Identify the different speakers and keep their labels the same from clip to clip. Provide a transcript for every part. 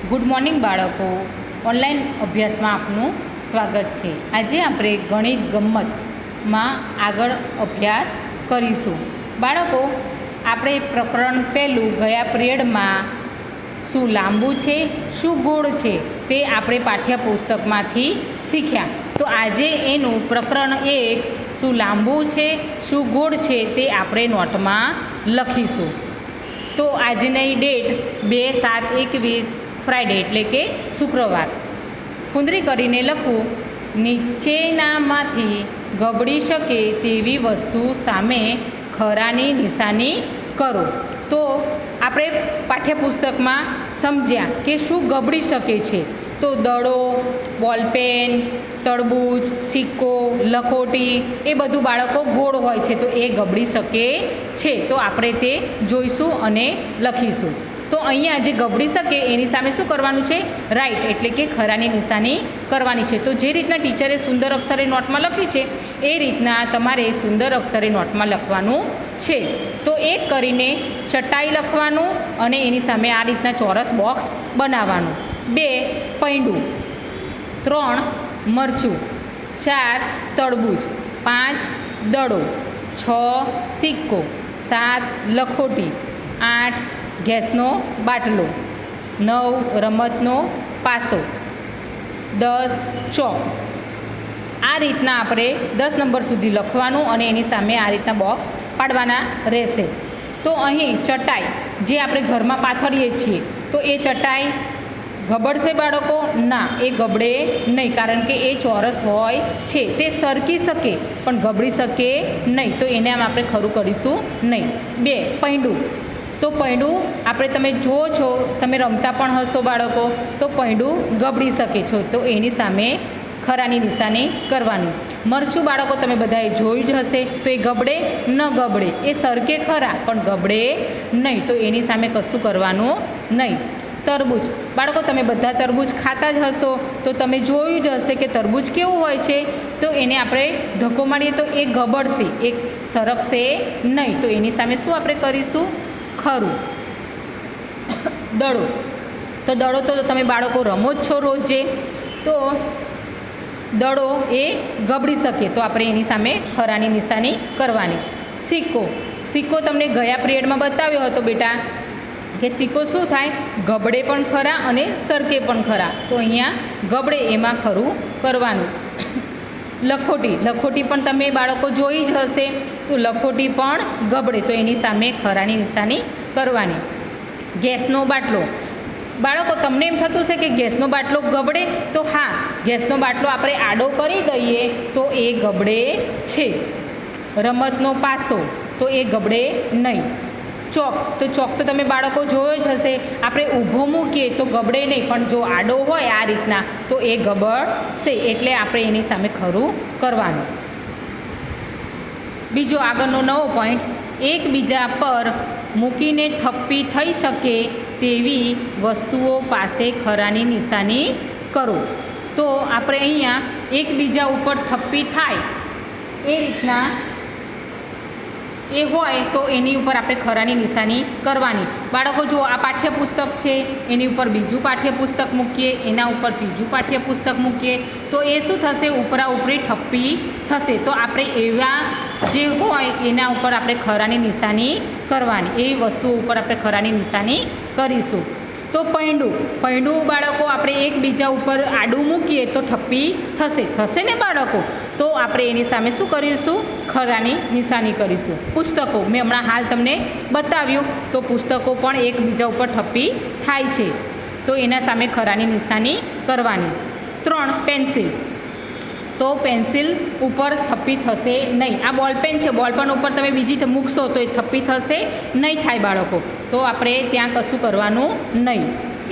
Speaker 1: Good morning બાળકો, online અભ્યાસમાં આપનું સ્વાગત છે। આજે આપણે ગણિત ગમ્મતમાં આગળ અભ્યાસ કરીશું। બાળકો, આપણે પ્રકરણ પહેલું ગયા પિરિયડમાં શું લાંબુ છે શું ગોળ છે તે આપણે પાઠ્યપુસ્તકમાંથી શીખ્યા। તો આજે એનું પ્રકરણ 1 શું લાંબુ છે શું ગોળ છે તે આપણે નોટમાં લખીશું। તો આજની ડેટ 2/7/21 ફ્રાઈડે એટલે કે શુક્રવાર। ફૂંદરી કરીને લખવું, નીચેનામાંથી ગબડી શકે તેવી વસ્તુ સામે ખરાની નિશાની કરો। તો આપણે પાઠ્યપુસ્તકમાં સમજ્યા કે શું ગબડી શકે છે। તો દડો, બોલપેન, તરબૂચ, સિક્કો, લખોટી એ બધું બાળકો ગોળ હોય છે, તો એ ગબડી શકે છે। તો આપણે તે જોઈશું અને લખીશું। તો અહીંયા જે ગબડી શકે એની સામે શું કરવાનું છે? રાઈટ એટલે કે ખરાની નિશાની કરવાની છે। તો જે રીતના ટીચરે સુંદર અક્ષરે નોટમાં લખ્યું છે એ રીતના તમારે સુંદર અક્ષરે નોટમાં લખવાનું છે। તો એક કરીને ચટાઈ લખવાનું અને એની સામે આ રીતના ચોરસ બોક્સ બનાવવાનું। 2 પૈંડું, 3 મરચું, 4 તરબૂચ, 5 દડો, 6 સિક્કો, 7 લખોટી, 8 ગેસનો બાટલો, 9 રમતનો પાસો, 10 ચોક। આ રીતના આપણે 10 નંબર સુધી લખવાનું અને એની સામે આ રીતના બોક્સ પાડવાના રહેશે। તો અહીં ચટાઈ જે આપણે ઘરમાં પાથરીએ છીએ, તો એ ચટાઈ ગબડશે બાળકો? ના, એ ગબડે નહીં, કારણ કે એ ચોરસ હોય છે, તે સરકી શકે પણ ગબડી શકે નહીં, તો એને આમ આપણે ખરું કરીશું નહીં। 2 પૈંડું, તો પૈંડું આપણે તમે જુઓ છો, તમે રમતા પણ હશો બાળકો, તો પૈંડું ગબડી શકે છો, તો એની સામે ખરાની નિશાની કરવાની। મરચું બાળકો તમે બધાએ જોયું જ હશે, તો એ ગબડે ન ગબડે, એ સરકે ખરા પણ ગબડે નહીં, તો એની સામે કશું કરવાનું નહીં। તરબૂચ બાળકો તમે બધા તરબૂચ ખાતા જ હશો, તો તમે જોયું જ હશે કે તરબૂચ કેવું હોય છે, તો એને આપણે ધક્કો મારીએ તો એ ગબડશે, એ સરકશે નહીં, તો એની સામે શું આપણે કરીશું? ખરું। દડો, તો દડો તો તમે બાળકો રમો જ છો રોજે, તો દડો એ ગબડી શકે, તો આપણે એની સામે ખરાની નિશાની કરવાની। સિક્કો, સિક્કો તમને ગયા પિરિયડમાં બતાવ્યો હતો બેટા કે સિક્કો શું થાય? ગબડે પણ ખરા અને સરકે પણ ખરા, તો અહીંયા ગબડે એમાં ખરું કરવાનું। લખોટી, લખોટી પણ તમે બાળકો જોઈ જ હશે, તો લખોટી પણ ગબડે, તો એની સામે ખરાની નિશાની કરવાની। ગેસનો બાટલો, બાળકો તમને એમ થતું છે કે ગેસનો બાટલો ગબડે? તો હા, ગેસનો બાટલો આપણે આડો કરી દઈએ તો એ ગબડે છે। રમતનો પાસો, તો એ ગબડે નહીં। ચોક, તો ચોક તો તમે બાળકો જોયો જ હશે, આપણે ઊભો મૂકીએ તો ગબડે નહીં, પણ જો આડો હોય આ રીતના તો એ ગબડશે, એટલે આપણે એની સામે ખરું કરવાનું। બીજો આગળનો નવો પોઈન્ટ, એકબીજા પર મૂકીને થપ્પી થઈ શકે તેવી વસ્તુઓ પાસે ખરાની નિશાની કરો। તો આપણે અહીંયા એકબીજા ઉપર થપ્પી થાય એ રીતના એ હોય તો એની ઉપર આપણે ખરાની નિશાની કરવાની। બાળકો જો આ પાઠ્યપુસ્તક છે, એની ઉપર બીજું પાઠ્યપુસ્તક મૂકીએ, એના ઉપર ત્રીજું પાઠ્યપુસ્તક મૂકીએ, તો એ શું થશે? ઉપરા ઉપરી થપ્પી થશે, તો આપણે એવા જે હોય એના ઉપર આપણે ખરાની નિશાની કરવાની, એવી વસ્તુઓ ઉપર આપણે ખરાની નિશાની કરીશું। તો પૈંડું, પૈંડું બાળકો આપણે એકબીજા ઉપર આડું મૂકીએ તો થપ્પી થશે, થશે ને બાળકો? તો આપણે એની સામે શું કરીશું? ખરાની નિશાની કરીશું। પુસ્તકો મેં હમણાં હાલ તમને બતાવ્યું, તો પુસ્તકો પણ એકબીજા ઉપર થપ્પી થાય છે, તો એના સામે ખરાની નિશાની કરવાની। 3 પેન્સિલ, તો પેન્સિલ ઉપર થપ્પી થશે નહીં। આ બોલપેન છે, બોલપેન ઉપર તમે બીજી મૂકશો તો એ થપ્પી થશે નહીં થાય બાળકો, તો આપણે ત્યાં કશું કરવાનું નહીં।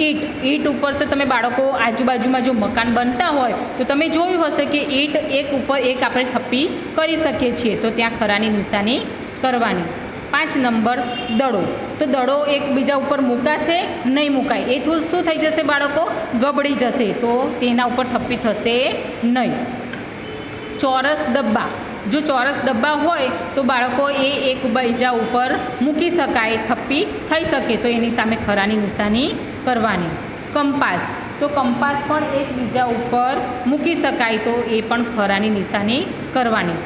Speaker 1: ઈંટ, ઈંટ ઉપર તો તમે બાળકો આજુબાજુમાં જો મકાન બનતા હોય તો તમે જોયું હશે કે ઈંટ એક ઉપર એક આપણે થપ્પી કરી શકીએ છીએ, તો ત્યાં ખરાની નિશાની કરવાની। 5 નંબર દડો, તો દડો એકબીજા ઉપર મૂકાશે નહીં, મુકાય, એ શું થઈ જશે બાળકો? ગબડી જશે, તો તેના ઉપર થપ્પી થશે નહીં। ચોરસ ડબ્બા, જો ચોરસ ડબ્બા હોય તો બાળકો એ એકબીજા ઉપર મૂકી શકાય, થપ્પી થઈ શકે, તો એની સામે ખરાની નિશાની કરવાની। કંપાસ, તો કંપાસ પણ એકબીજા ઉપર મૂકી શકાય, તો એ પણ ખરાની નિશાની કરવાની.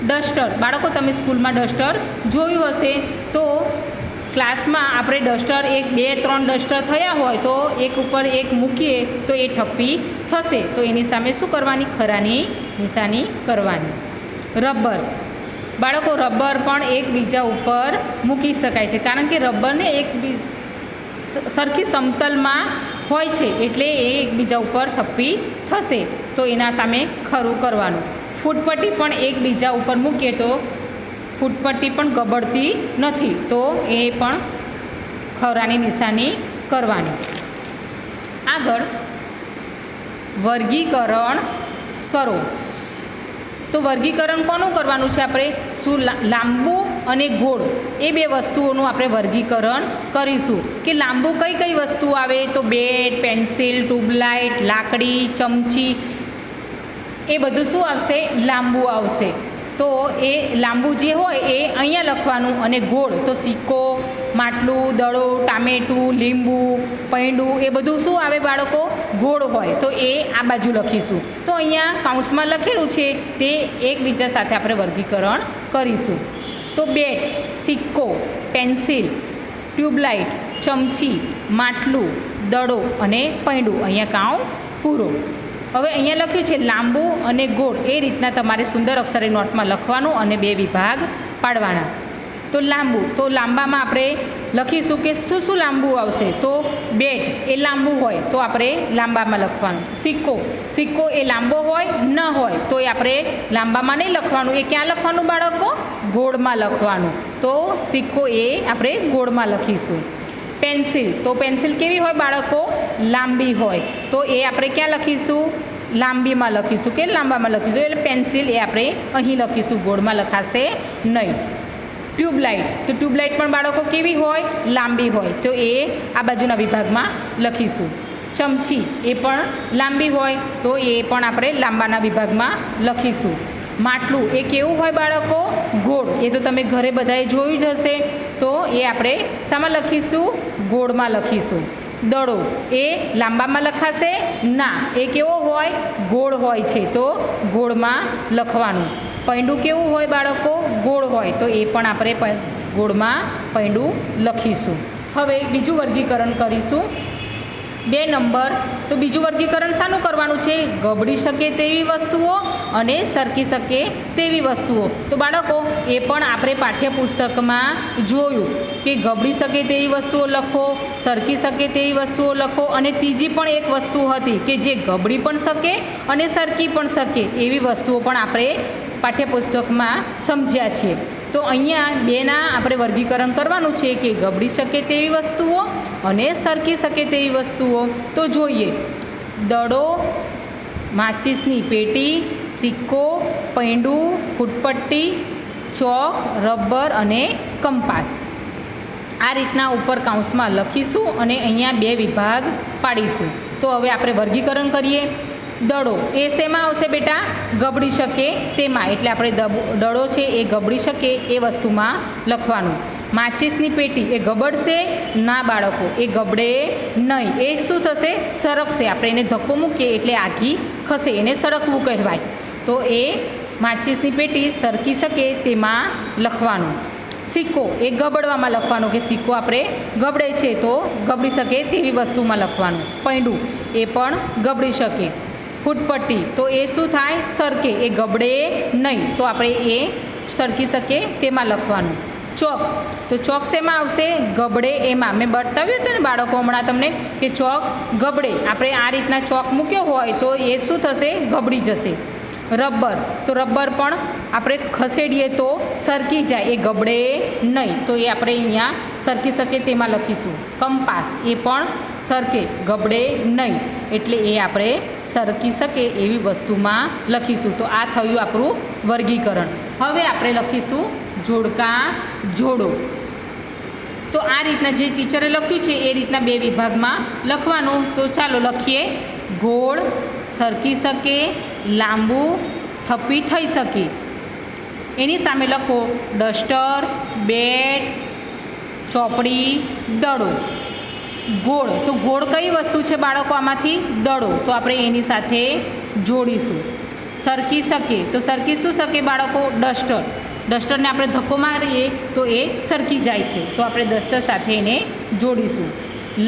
Speaker 1: ડસ્ટર, બાળકો તમે સ્કૂલમાં ડસ્ટર જોયું હશે, તો ક્લાસમાં આપણે ડસ્ટર 1 2 3 ડસ્ટર થયા હોય તો એક ઉપર એક મૂકીએ તો એ ઠપ્પી થશે, તો એની સામે શું કરવાની? ખરાની નિશાની કરવાની. રબર, બાળકો રબર પણ એકબીજા ઉપર મૂકી શકાય છે, કારણ કે રબરને સરખી સમતલમાં હોય છે એટલે એ એકબીજા ઉપર ઠપ્પી થશે, તો એના સામે ખરું કરવાનું. ફૂટપટ્ટી પણ એકબીજા ઉપર મૂકીએ તો ફૂટપટ્ટી પણ ગબડતી નથી, તો એ પણ ખરાની નિશાની કરવાની. આગળ વર્ગીકરણ કરો, તો વર્ગીકરણ કોનું કરવાનું છે? આપણે શું લાંબુ અને ગોળ એ બે વસ્તુઓનું આપણે વર્ગીકરણ કરીશું કે લાંબુ કઈ કઈ વસ્તુ આવે, તો બેટ, પેન્સિલ, ટ્યુબલાઇટ, લાકડી, ચમચી, એ બધું શું આવશે? લાંબુ આવશે. તો એ લાંબુ જે હોય એ અહીંયા લખવાનું, અને ગોળ તો સિક્કો, માટલું, દડો, ટામેટું, લીંબુ, પૈંડું, એ બધું શું આવે બાળકો? ગોળ હોય, તો એ આ બાજુ લખીશું. તો અહીંયા કાઉન્સમાં લખેલું છે તે એકબીજા સાથે આપણે વર્ગીકરણ કરીશું. તો બેટ, સિક્કો, પેન્સિલ, ટ્યુબલાઇટ, ચમચી, માટલું, દડો અને પૈંડું, અહીંયા કાઉન્સ પૂરો. હવે અહીંયા લખ્યું છે લાંબુ અને ગોળ, એ રીતના તમારે સુંદર અક્ષરે નોટમાં લખવાનું અને 2 વિભાગ પાડવાના. તો લાંબુ, તો લાંબામાં આપણે લખીશું કે શું શું લાંબુ આવશે, તો બેટ એ લાંબુ હોય તો આપણે લાંબામાં લખવાનું. સિક્કો, સિક્કો એ લાંબો હોય ન હોય તો એ આપણે લાંબામાં નહીં લખવાનું, એ ક્યાં લખવાનું બાળકો? ગોળમાં લખવાનું. તો સિક્કો એ આપણે ગોળમાં લખીશું. પેન્સિલ, તો પેન્સિલ કેવી હોય બાળકો? લાંબી હોય, તો એ આપણે ક્યાં લખીશું? લાંબીમાં લખીશું કે લાંબામાં લખીશું, એટલે પેન્સિલ એ આપણે અહીં લખીશું, ગોળમાં લખાશે નહીં. ટ્યુબલાઇટ, તો ટ્યુબલાઇટ પણ બાળકો કેવી હોય? લાંબી હોય, તો એ આ બાજુના વિભાગમાં લખીશું. ચમચી એ પણ લાંબી હોય, તો એ પણ આપણે લાંબાના વિભાગમાં લખીશું. માટલું એ કેવું હોય બાળકો? ગોળ, એ તો તમે ઘરે બધાએ જોયું જ હશે, તો એ આપણે શામાં લખીશું? ગોળમાં લખીશું. દડો એ લાંબામાં લખાશે ના, એ કેવો હોય? ગોળ હોય છે, તો ગોળમાં લખવાનું. પૈંડું કેવું હોય બાળકો? ગોળ હોય, તો એ પણ આપણે ગોળમાં પૈંડું લખીશું. હવે બીજું વર્ગીકરણ કરીશું. 2 નંબર, તો બીજું વર્ગીકરણ શાનું કરવાનું છે? ગબડી શકે તેવી વસ્તુઓ અને સરકી શકે તેવી વસ્તુઓ. તો બાળકો એ પણ આપણે પાઠ્યપુસ્તકમાં જોયું કે ગબડી શકે તેવી વસ્તુઓ લખો, સરકી શકે તેવી વસ્તુઓ લખો, અને ત્રીજી પણ એક વસ્તુ હતી કે જે ગબડી પણ શકે અને સરકી પણ શકે એવી વસ્તુઓ પણ આપણે પાઠ્યપુસ્તકમાં સમજ્યા છીએ. તો અહીંયા 2ના આપણે વર્ગીકરણ કરવાનું છે કે ગબડી શકે તેવી વસ્તુઓ અને સરકી શકે તેવી વસ્તુઓ. તો જોઈએ, દડો, માચીસની પેટી, સિક્કો, પૈંડું, ફૂટપટ્ટી, ચોક, રબર અને કંપાસ. આ રીતના ઉપર કાઉન્સમાં લખીશું અને અહીંયા 2 વિભાગ પાડીશું. તો હવે આપણે વર્ગીકરણ કરીએ. દડો એ શેમાં આવશે બેટા? ગબડી શકે તેમાં, એટલે આપણે દડો છે એ ગબડી શકે એ વસ્તુમાં લખવાનું. માચીસની પેટી એ ગબડશે ના બાળકો, એ ગબડે નહીં, એ શું થશે? સરકશે. આપણે એને ધક્કો મૂકીએ એટલે આઘી ખસે, એને સરકવું કહેવાય. તો એ માચીસની પેટી સરકી શકે તેમાં લખવાનું. સિક્કો એ ગબડવામાં લખવાનું કે સિક્કો આપણે ગબડે છે તો ગબડી શકે તેવી વસ્તુમાં લખવાનું. પૈંડું એ પણ ગબડી શકે. ફૂટપટ્ટી તો એ શું થાય? સરકે, એ ગબડે નહીં, તો આપણે એ સરકી શકે તેમાં લખવાનું. ચોક, તો ચોક શેમાં આવશે? ગબડે એમાં. મેં બતાવ્યું હતું ને બાળકો હમણાં તમને કે ચોક ગબડે, આપણે આ રીતના ચોક મૂક્યો હોય તો એ શું થશે? ગબડી જશે. રબર, તો રબર પણ આપણે ખસેડીએ તો સરકી જાય, એ ગબડે નહીં, તો એ આપણે અહીંયા સરકી શકે તેમાં લખીશું. કંપાસ એ પણ સરકે, ગબડે નહીં, એટલે એ આપણે સરકી શકે એવી વસ્તુમાં લખીશું. તો આ થયું આપણું વર્ગીકરણ. હવે આપણે લખીશું જોડકા જોડો. તો આ રીતના જે ટીચરે લખ્યું છે એ રીતના 2 વિભાગમાં લખવાનું. તો ચાલો લખીએ. ગોળ, સરકી શકે, લાંબુ, થપ્પી થઈ શકે. એની સામે લખો ડસ્ટર, બેટ, ચોપડી, દડો. ગોળ, તો ગોળ કઈ વસ્તુ છે બાળકો? આમાંથી દડો, તો આપણે એની સાથે જોડીશું. સરકી શકે, તો સરકી શું શકે બાળકો? ડસ્ટર. ડસ્ટરને આપણે ધક્કો મારીએ તો એ સરકી જાય છે, તો આપણે ડસ્ટર સાથે એને જોડીશું.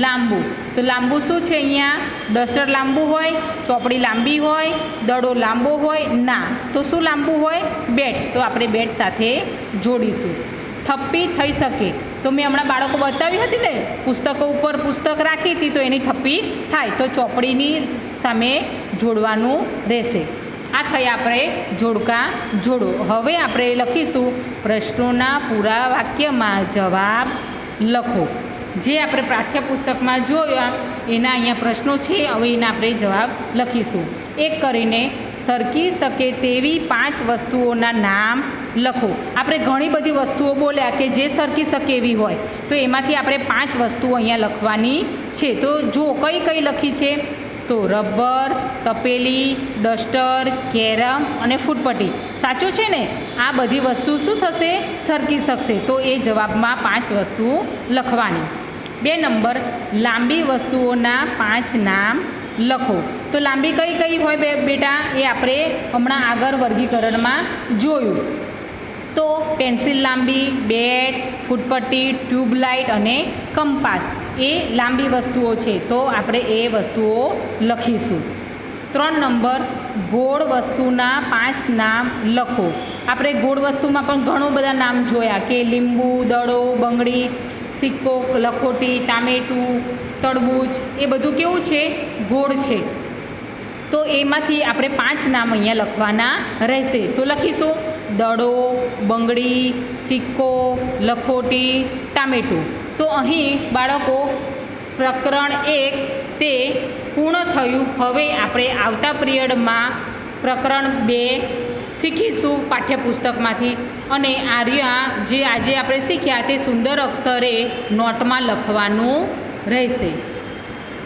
Speaker 1: લાંબુ, તો લાંબુ શું છે? અહીંયા ડસ્ટર લાંબુ હોય, ચોપડી લાંબી હોય, દડો લાંબો હોય ના, તો શું લાંબુ હોય? બેટ, તો આપણે બેટ સાથે જોડીશું. થપ્પી થઈ શકે, તો મેં હમણાં બાળકો બતાવી હતી ને, પુસ્તકો ઉપર પુસ્તક રાખી હતી તો એની થપ્પી થાય, તો ચોપડીની સામે જોડવાનું રહેશે. આ થઈ આપણે જોડકા જોડો. હવે આપણે લખીશું પ્રશ્નોના પૂરા વાક્યમાં જવાબ લખો. જે આપણે પાઠ્યપુસ્તકમાં જોયા એના અહીંયા પ્રશ્નો છે, હવે એના આપણે જવાબ લખીશું. એક કરીને સરકી શકે તેવી 5 વસ્તુઓના નામ લખો. આપણે ઘણી બધી વસ્તુઓ બોલ્યા કે જે સરકી શકે એવી હોય, તો એમાંથી આપણે 5 વસ્તુઓ અહીંયા લખવાની છે. તો જો કઈ કઈ લખી છે? તો રબર, તપેલી, ડસ્ટર, કેરમ અને ફૂટપટ્ટી. સાચું છે ને? આ બધી વસ્તુ શું થશે? સરકી શકશે. તો એ જવાબમાં 5 વસ્તુ લખવાની. 2 નંબર, લાંબી વસ્તુઓના 5 નામ લખો. તો લાંબી કઈ કઈ હોય બેટા? એ આપણે હમણાં આગળ વર્ગીકરણમાં જોયું. તો પેન્સિલ લાંબી, બેટ, ફૂટપટ્ટી, ટ્યુબલાઇટ અને કંપાસ એ લાંબી વસ્તુઓ છે, તો આપણે એ વસ્તુઓ લખીશું. 3 નંબર, ગોળ વસ્તુના 5 નામ લખો. આપણે ગોળ વસ્તુમાં પણ ઘણો બધા નામ જોયા કે લીંબુ, દડો, બંગડી, સિક્કો, લખોટી, ટામેટું, તરબૂચ, એ બધું કેવું છે? ગોળ છે. તો એમાંથી આપણે 5 નામ અહીંયા લખવાના રહેશે. તો લખીશું દડો, બંગડી, સિક્કો, લખોટી, ટામેટું. તો અહીં બાળકો પ્રકરણ 1 તે પૂર્ણ થયું. હવે આપણે આવતા પિરિયડમાં પ્રકરણ 2 શીખીશું પાઠ્યપુસ્તકમાંથી, અને આર્યા જે આજે આપણે શીખ્યા તે સુંદર અક્ષરે નોટમાં લખવાનું રહેશે.